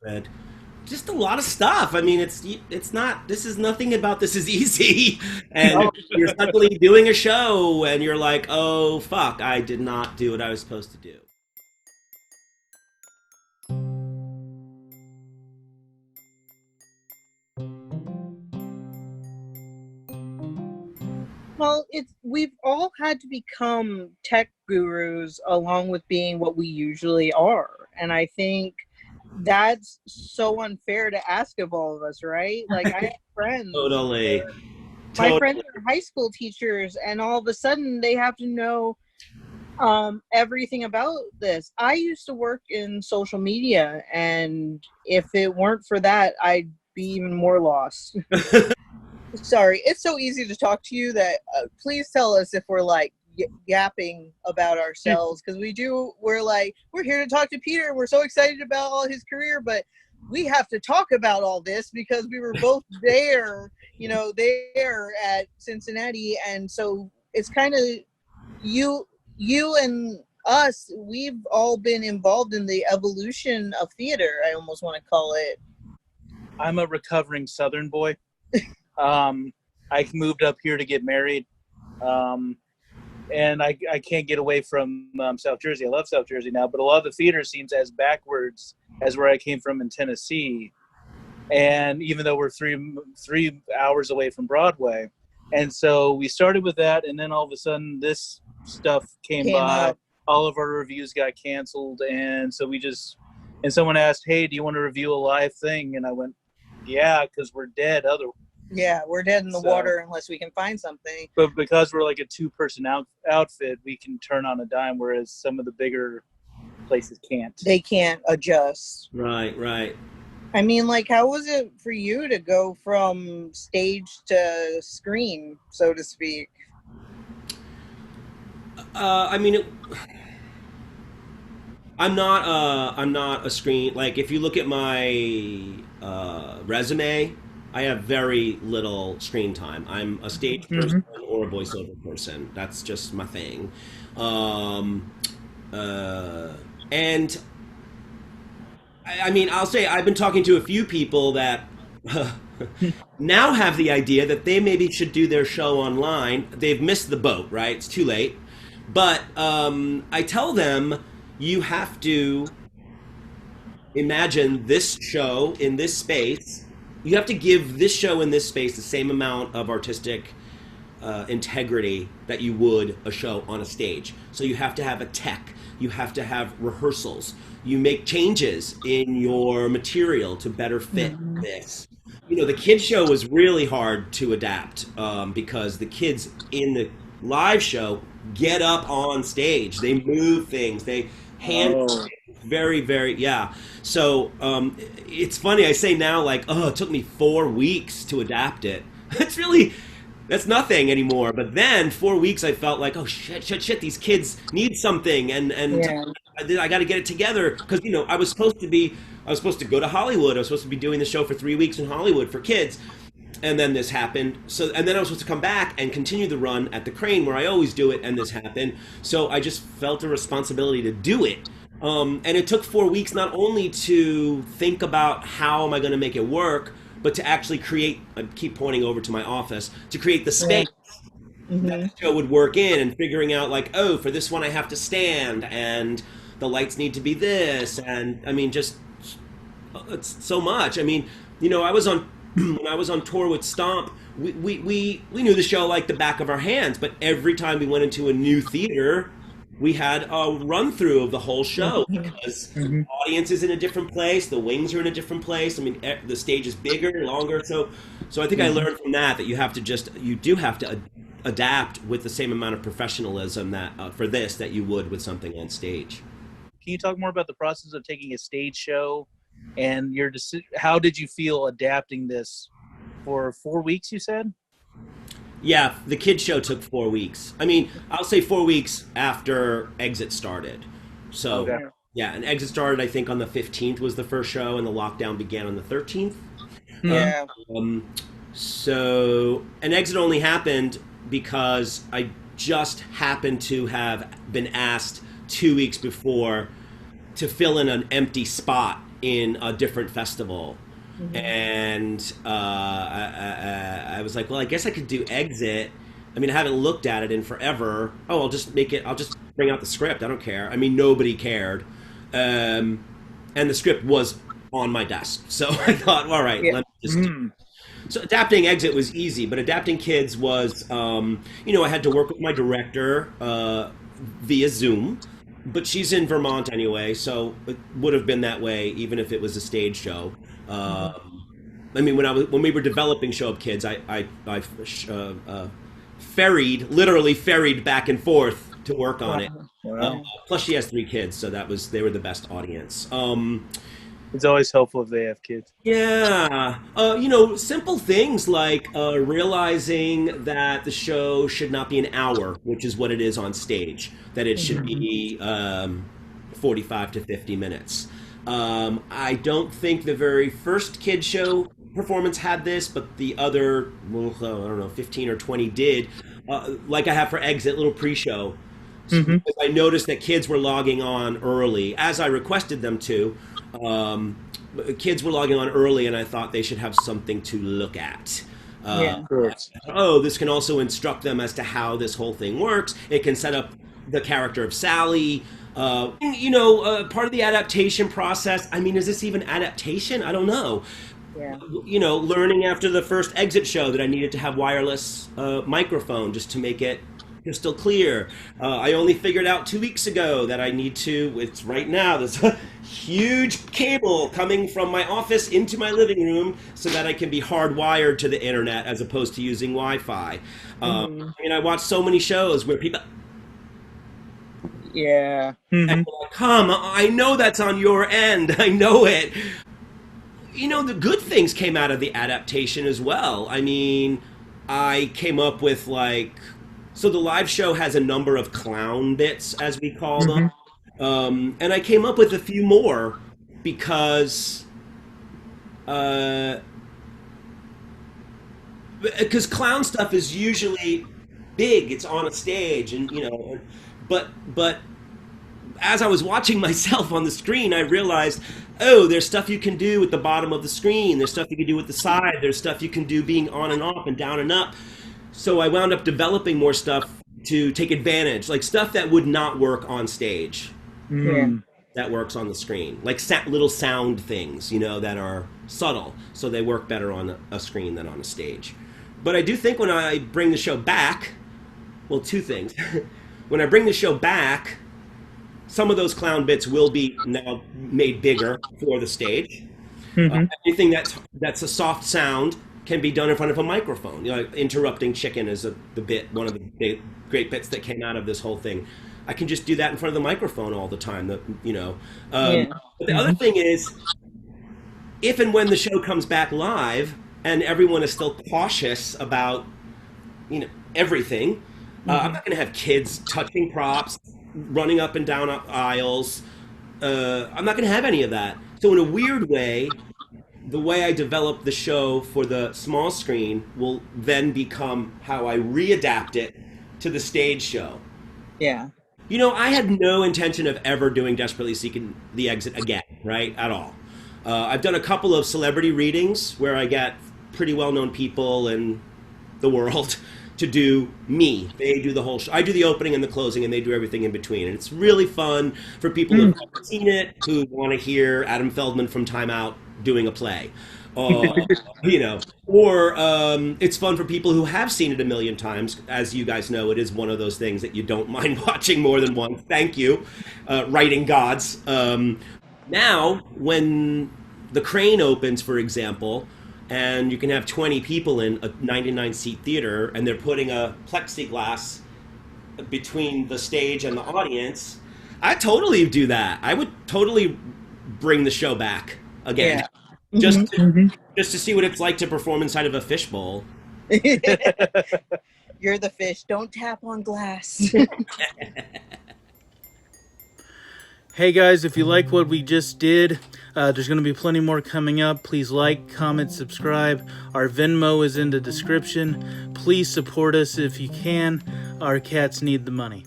But just a lot of stuff. I mean, it's not. This is nothing about this is easy, and No. you're suddenly doing a show, and you're like, oh fuck, I did not do what I was supposed to do. Well, it's we've all had to become tech gurus along with being what we usually are. And I think that's so unfair to ask of all of us, right? Like I have friends Totally, where my totally. friends are high school teachers and all of a sudden they have to know everything about this. I used to work in social media, and if it weren't for that, I'd be even more lost. Sorry, it's so easy to talk to you that please tell us if we're like yapping about ourselves, because we're like, we're here to talk to Peter. We're so excited about all his career, but we have to talk about all this because we were both there, there at Cincinnati. And so it's kind of you, you and us, we've all been involved in the evolution of theater, I almost want to call it. I'm a recovering Southern boy. Um, I moved up here to get married, um, and I can't get away from South Jersey. I love South Jersey now, but a lot of the theater scenes as backwards as where I came from in Tennessee. And even though we're three hours away from Broadway, and so we started with that, and then all of a sudden this stuff came Came by. up. All of our reviews got canceled, and so we just and someone asked, "Hey, do you want to review a live thing?" And I went, "Yeah, because we're dead other." Yeah, we're dead in the So, water unless we can find something. but because we're like a two-person outfit, we can turn on a dime, whereas some of the bigger places can't. They can't adjust. Right, right. I mean, like, how was it for you to go from stage to screen, so to speak? I mean, I'm not a screen. Like, if you look at my resume, I have very little screen time. I'm a stage person Mm-hmm. or a voiceover person. That's just my thing. Um, uh, and I mean, I'll say I've been talking to a few people that now have the idea that they maybe should do their show online. They've missed the boat, right? It's too late. But I tell them you have to imagine this show in this space. You have to give this show in this space the same amount of artistic integrity that you would a show on a stage. So you have to have a tech, you have to have rehearsals, you make changes in your material to better fit Mm-hmm. this. You know, the kids show was really hard to adapt because the kids in the live show get up on stage, they move things, they hand Oh, very, very, yeah. So it's funny. I say now, like, oh, it took me 4 weeks to adapt it. It's really, that's nothing anymore. But then 4 weeks, I felt like, oh shit, shit, shit. These kids need something, and Yeah. I got to get it together because I was supposed to go to Hollywood. I was supposed to be doing the show for 3 weeks in Hollywood for kids, and then this happened. So, and then I was supposed to come back and continue the run at the Crane where I always do it, and this happened. So I just felt a responsibility to do it. And it took 4 weeks not only to think about how am I going to make it work, but to actually create. I keep pointing over to my office to create the Yeah. space that Mm-hmm. the show would work in, and figuring out like, oh, for this one I have to stand, and the lights need to be this, and I mean, just it's so much. I mean, I was on when I was on tour with Stomp. We knew the show like the back of our hands, but every time we went into a new theater, we had a run through of the whole show because mm-hmm. the audience is in a different place, the wings are in a different place. I mean, the stage is bigger, longer. So I think I Mm-hmm. learned from that you have to you do have to adapt with the same amount of professionalism that for this that you would with something on stage. Can you talk more about the process of taking a stage show and your how did you feel adapting this for 4 weeks? You said. Yeah, the kids show took 4 weeks. I mean, I'll say 4 weeks after Exit started. So Okay. Yeah. yeah, and Exit started I think on the 15th was the first show, and the lockdown began on the 13th. Mm-hmm. Yeah. Um, so an Exit only happened because I just happened to have been asked 2 weeks before to fill in an empty spot in a different festival. Mhm. And I was like, well, I guess I could do Exit. I mean, I haven't looked at it in forever. Oh, I'll just bring out the script. I don't care. I mean, nobody cared. And the script was on my desk. So I thought, all right, Yeah. let me just. So adapting Exit was easy, but adapting Kids was, I had to work with my director via Zoom, but she's in Vermont anyway, so it would have been that way even if it was a stage show. I mean, when we were developing Show Up Kids, literally ferried back and forth to work on it. Wow. Plus, she has 3 kids, so they were the best audience. It's always helpful if they have kids. Yeah. Simple things like realizing that the show should not be an hour, which is what it is on stage, that it should be 45 to 50 minutes. I don't think the very first kid show performance had this, but the other, well, I don't know, 15 or 20 did. Like I have for Exit, little pre-show. So I noticed that kids were logging on early, as I requested them to. Kids were logging on early, and I thought they should have something to look at. Yeah. This can also instruct them as to how this whole thing works. It can set up the character of Sally. Part of the adaptation process. I mean, is this even adaptation? I don't know. Yeah. Learning after the first Exit show that I needed to have wireless microphone just to make it crystal clear. I only figured out 2 weeks ago that I need to. It's right now. There's a huge cable coming from my office into my living room so that I can be hardwired to the internet as opposed to using Wi-Fi. I watch so many shows where people. Yeah. And come, I know that's on your end. I know it. The good things came out of the adaptation as well. I mean, I came up with so the live show has a number of clown bits, as we call them. And I came up with a few more because clown stuff is usually big. It's on a stage, and but as I was watching myself on the screen, I realized, oh, there's stuff you can do with the bottom of the screen. There's stuff you can do with the side. There's stuff you can do being on and off and down and up. So I wound up developing more stuff to take advantage, like stuff that would not work on stage. That works on the screen, like little sound things, that are subtle, so they work better on a screen than on a stage. But I do think when I bring the show back, well, 2 things. When I bring the show back, some of those clown bits will be now made bigger for the stage. Anything that's a soft sound can be done in front of a microphone. Interrupting chicken is one of the great bits that came out of this whole thing. I can just do that in front of the microphone all the time. But the other thing is, if and when the show comes back live and everyone is still cautious about everything, I'm not going to have kids touching props, running up and down aisles. I'm not going to have any of that. So in a weird way, the way I develop the show for the small screen will then become how I readapt it to the stage show. Yeah. I had no intention of ever doing Desperately Seeking the Exit again, right? At all. I've done a couple of celebrity readings where I get pretty well-known people in the world to do me. They do the whole show. I do the opening and the closing, and they do everything in between. And it's really fun for people who haven't seen it, who want to hear Adam Feldman from Time Out doing a play. Or it's fun for people who have seen it a million times. As you guys know, it is one of those things that you don't mind watching more than once. Thank you, writing gods. Now, when the Crane opens, for example, and you can have 20 people in a 99-seat theater, and they're putting a plexiglass between the stage and the audience, I totally do that. I would totally bring the show back again. Yeah. Just to see what it's like to perform inside of a fishbowl. You're the fish. Don't tap on glass. Hey guys, if you like what we just did, there's going to be plenty more coming up. Please like, comment, subscribe. Our Venmo is in the description. Please support us if you can. Our cats need the money.